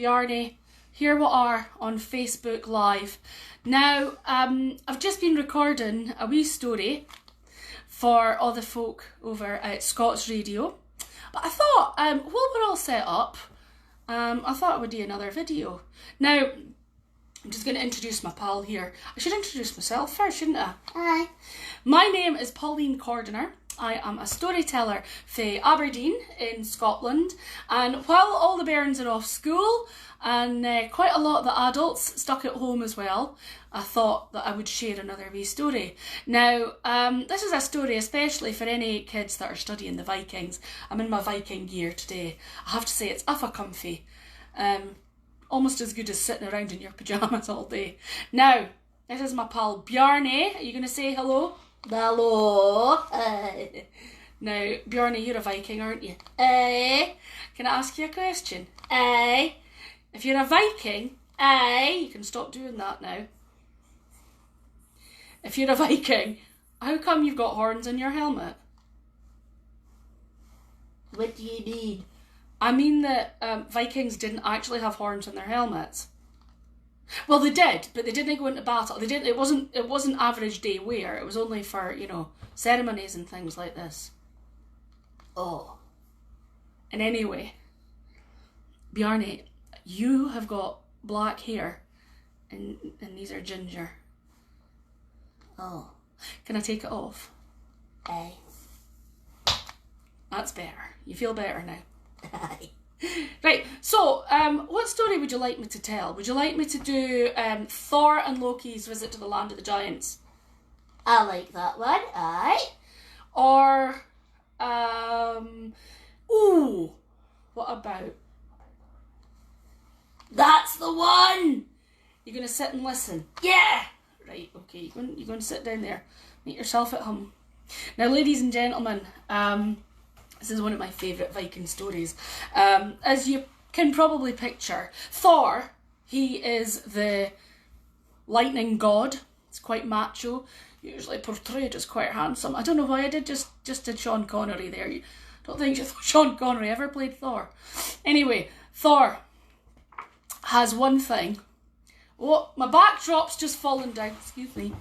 Bjarne. Here we are on Facebook Live. Now, I've just been recording a wee story for all the folk over at Scots Radio. But I thought, while we're all set up, I thought I would do another video. Now, I'm just going to introduce my pal here. I should introduce myself first, shouldn't I? Hi. My name is Pauline Cordiner. I am a storyteller for Aberdeen in Scotland, and while all the bairns are off school and quite a lot of the adults stuck at home as well, I thought that I would share another wee story. Now, this is a story especially for any kids that are studying the Vikings. I'm in my Viking gear today. I have to say it's awful comfy. Almost as good as sitting around in your pyjamas all day. Now, this is my pal Bjarne. Are you going to say hello? Hello. Now, Bjarne, you're a Viking, aren't you? Can I ask you a question? If you're a Viking, you can stop doing that now. If you're a Viking, how come you've got horns in your helmet? What do you mean? I mean that Vikings didn't actually have horns in their helmets. Well, they did, but they didn't go into battle. They didn't. It wasn't average day wear. It was only for, ceremonies and things like this. Oh. And anyway, Bjarne, you have got black hair, and these are ginger. Oh. Can I take it off? Aye. That's better. You feel better now. Aye. Right, so what story would you like me to tell? Would you like me to do Thor and Loki's visit to the land of the giants? I like that one, aye. Or, what about? That's the one! You're going to sit and listen? Yeah! Right, okay, you're going to sit down there. Make yourself at home. Now, ladies and gentlemen, this is one of my favourite Viking stories. As you can probably picture, Thor, he is the lightning god. It's quite macho, usually portrayed as quite handsome. I don't know why I did just did Sean Connery there. I don't think Sean Connery ever played Thor. Anyway, Thor has one thing. Oh, my backdrop's just fallen down. Excuse me.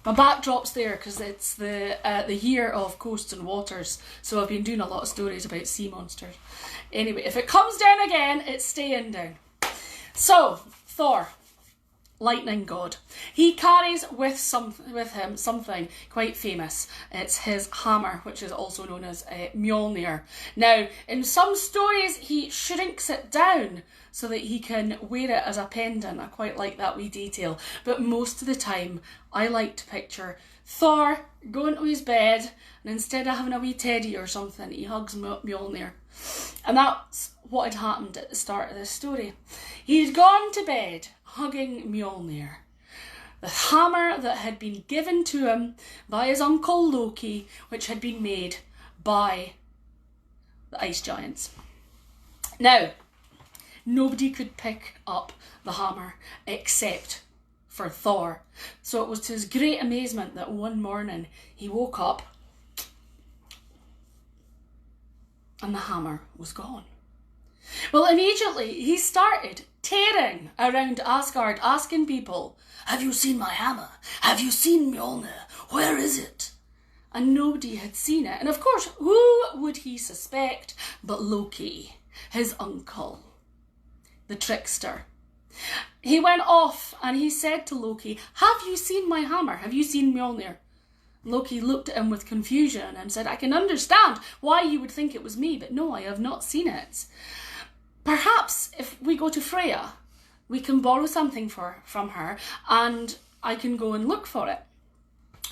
My backdrop's there because it's the year of coasts and waters, so I've been doing a lot of stories about sea monsters. Anyway, if it comes down again, it's staying down. So, Thor, lightning god. He carries with him something quite famous. It's his hammer, which is also known as Mjolnir. Now, in some stories, he shrinks it down so that he can wear it as a pendant. I quite like that wee detail. But most of the time, I like to picture Thor going to his bed, and instead of having a wee teddy or something, he hugs Mjolnir. And that's what had happened at the start of this story. He'd gone to bed hugging Mjolnir, the hammer that had been given to him by his uncle Loki, which had been made by the ice giants. Now, nobody could pick up the hammer except for Thor. So it was to his great amazement that one morning he woke up and the hammer was gone. Well, immediately he started tearing around Asgard, asking people, "Have you seen my hammer? Have you seen Mjolnir? Where is it?" And nobody had seen it. And of course, who would he suspect but Loki, his uncle, the trickster? He went off and he said to Loki, "Have you seen my hammer? Have you seen Mjolnir?" Loki looked at him with confusion and said, "I can understand why you would think it was me, but no, I have not seen it. Perhaps if we go to Freya, we can borrow something from her and I can go and look for it."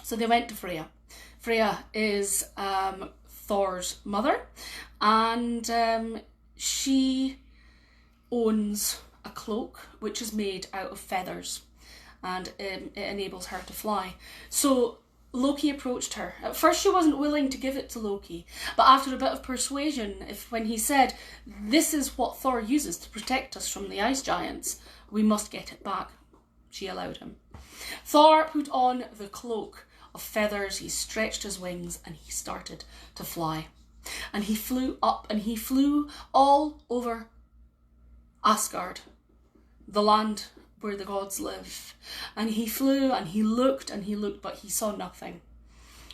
So they went to Freya. Freya is Thor's mother, and she owns a cloak which is made out of feathers, and it enables her to fly. So Loki approached her. At first she wasn't willing to give it to Loki, but after a bit of persuasion, when he said, "This is what Thor uses to protect us from the ice giants, we must get it back," she allowed him. Thor put on the cloak of feathers, he stretched his wings and he started to fly. And he flew up and he flew all over Asgard, the land where the gods live. And he flew and he looked, but he saw nothing.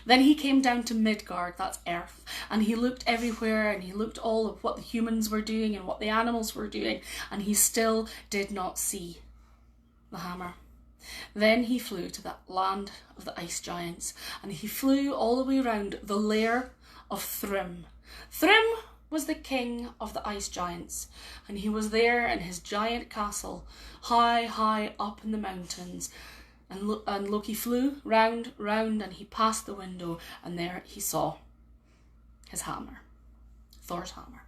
Then he came down to Midgard, that's Earth, and he looked everywhere and he looked all of what the humans were doing and what the animals were doing, and he still did not see the hammer. Then he flew to the land of the ice giants, and he flew all the way around the lair of Thrym. Thrym was the king of the ice giants, and he was there in his giant castle, high up in the mountains. And Loki flew round, and he passed the window, and there he saw his hammer, Thor's hammer.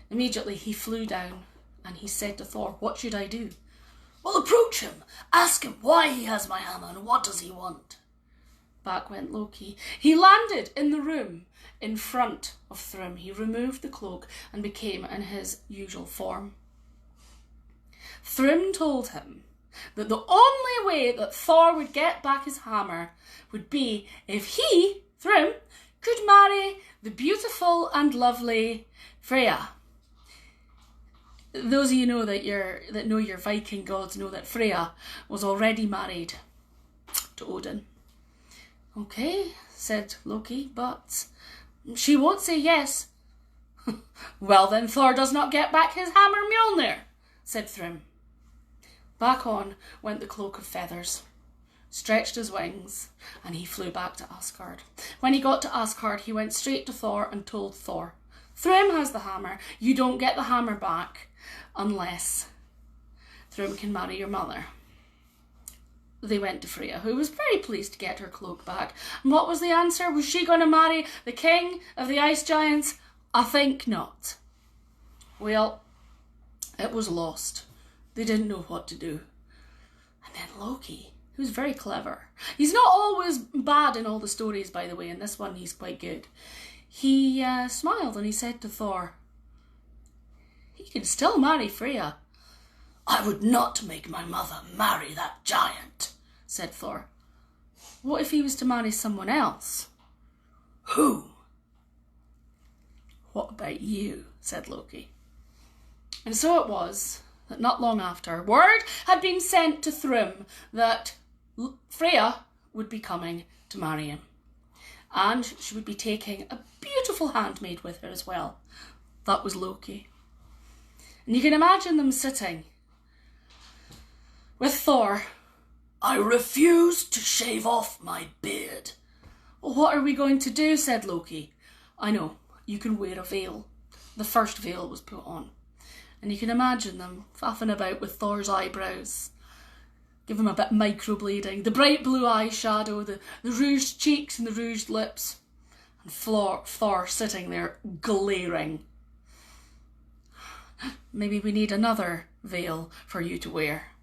Immediately he flew down, and he said to Thor, "What should I do?" "Well, approach him. Ask him why he has my hammer and what does he want." Back went Loki. He landed in the room in front of Thrym. He removed the cloak and became in his usual form. Thrym told him that the only way that Thor would get back his hammer would be if he, Thrym, could marry the beautiful and lovely Freya. Those of you know that know your Viking gods know that Freya was already married to Odin. "Okay," said Loki, "but she won't say yes." "Well, then Thor does not get back his hammer Mjolnir," said Thrym. Back on went the cloak of feathers, stretched his wings, and he flew back to Asgard. When he got to Asgard, he went straight to Thor and told Thor, "Thrym has the hammer. You don't get the hammer back unless Thrym can marry your mother." They went to Freya, who was very pleased to get her cloak back. And what was the answer? Was she going to marry the king of the ice giants? I think not. Well, it was lost. They didn't know what to do. And then Loki, who's very clever. He's not always bad in all the stories, by the way. In this one, he's quite good. He smiled and he said to Thor, "He can still marry Freya." "I would not make my mother marry that giant," said Thor. "What if he was to marry someone else?" "Who?" "What about you?" said Loki. And so it was that not long after, word had been sent to Thrym that Freya would be coming to marry him. And she would be taking a beautiful handmaid with her as well. That was Loki. And you can imagine them sitting with Thor. "I refuse to shave off my beard." "What are we going to do?" said Loki. "I know, you can wear a veil." The first veil was put on. And you can imagine them faffing about with Thor's eyebrows. Give him a bit of microblading. The bright blue eyeshadow, the rouged cheeks and the rouged lips. And Thor sitting there glaring. "Maybe we need another veil for you to wear."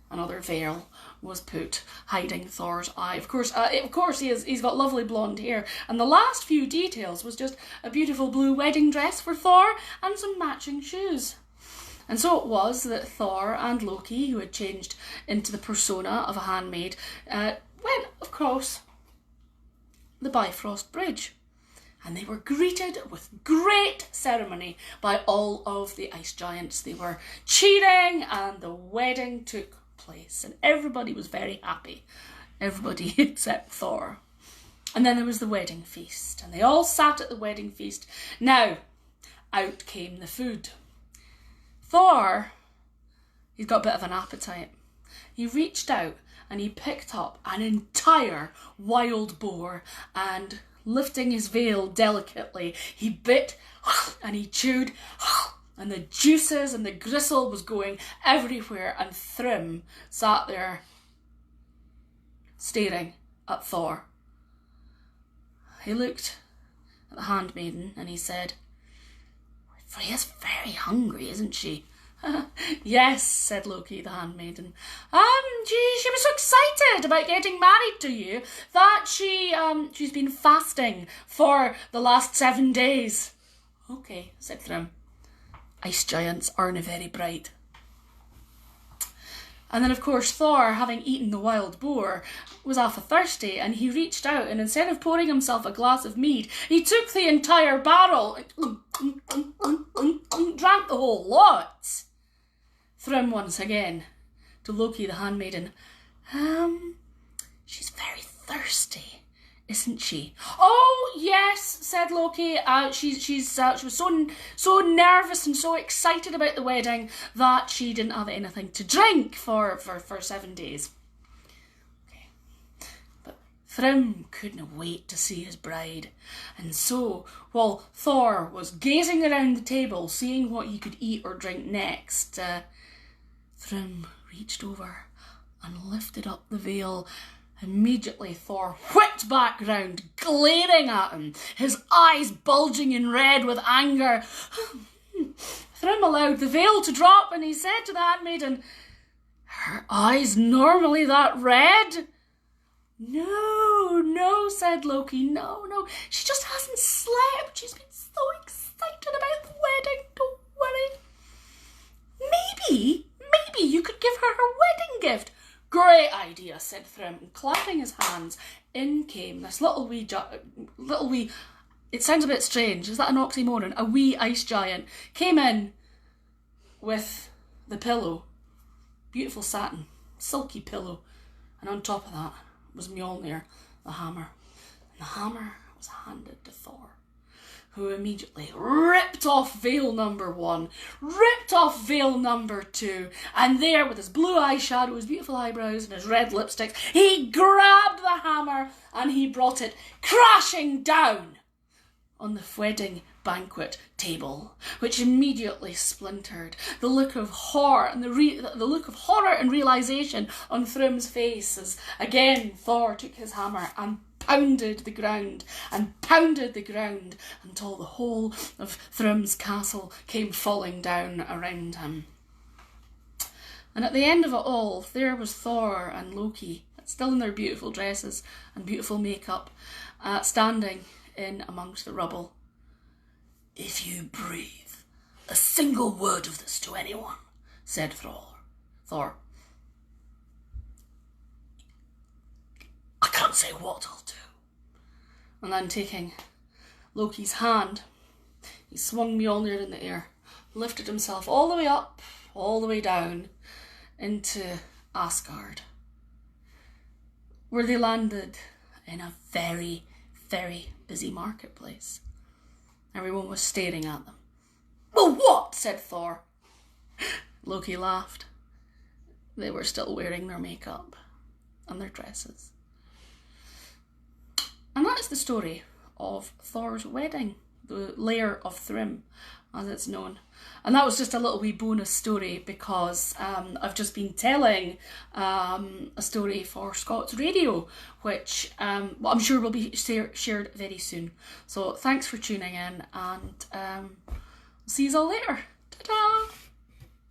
Another veil was put, hiding Thor's eye. Of course, he's got lovely blonde hair. And the last few details was just a beautiful blue wedding dress for Thor and some matching shoes. And so it was that Thor and Loki, who had changed into the persona of a handmaid, went across the Bifrost Bridge. And they were greeted with great ceremony by all of the ice giants. They were cheering and the wedding took place. And everybody was very happy. Everybody except Thor. And then there was the wedding feast. And they all sat at the wedding feast. Now, out came the food. Thor, he's got a bit of an appetite. He reached out and he picked up an entire wild boar and lifting his veil delicately, he bit and he chewed and the juices and the gristle was going everywhere and Thrym sat there staring at Thor. He looked at the handmaiden and he said, "Freya's very hungry, isn't she?" "Yes," said Loki, the handmaiden. She was so excited about getting married to you that she's been fasting for the last 7 days." "Okay," said Thrym. "Ice giants aren't very bright." And then, of course, Thor, having eaten the wild boar, was awful thirsty, and he reached out, and instead of pouring himself a glass of mead, he took the entire barrel and drank the whole lot. Thrym once again to Loki the handmaiden. She's very thirsty, isn't she? Oh, yes, said Loki. She was so nervous and so excited about the wedding that she didn't have anything to drink for 7 days. Okay. But Thrym couldn't wait to see his bride. And so, while Thor was gazing around the table, seeing what he could eat or drink next, Thrym reached over and lifted up the veil. Immediately Thor whipped back round, glaring at him, his eyes bulging in red with anger. Thrym allowed the veil to drop, and he said to the handmaiden, "Her eyes normally that red?" No, said Loki. No, she just hasn't slept. She's been so excited about the wedding. Don't worry. Maybe you could give her wedding gift. Great idea, said Thrym, and clapping his hands, in came this little wee, it sounds a bit strange, is that an oxymoron? A wee ice giant came in with the pillow, beautiful satin, silky pillow, and on top of that was Mjolnir, the hammer, and the hammer was handed to Thor, who immediately ripped off veil number 1, ripped off veil number 2, and there, with his blue eyeshadow, his beautiful eyebrows, and his red lipsticks, he grabbed the hammer and he brought it crashing down on the wedding banquet table, which immediately splintered. The look of horror and the look of horror and realisation on Thrym's face as again Thor took his hammer and pounded the ground until the whole of Thrym's castle came falling down around him. And at the end of it all, there was Thor and Loki, still in their beautiful dresses and beautiful makeup, standing in amongst the rubble. "If you breathe a single word of this to anyone," said Thor, "I can't say what I'll do." And then taking Loki's hand, he swung Mjolnir in the air, lifted himself all the way up, all the way down into Asgard, where they landed in a very, very busy marketplace. Everyone was staring at them. "Well, what?" said Thor. Loki laughed. They were still wearing their makeup and their dresses. And that's the story of Thor's wedding, the lair of Thrym, as it's known. And that was just a little wee bonus story because I've just been telling a story for Scots Radio, which I'm sure will be shared very soon. So thanks for tuning in, and see you all later. Ta-ta!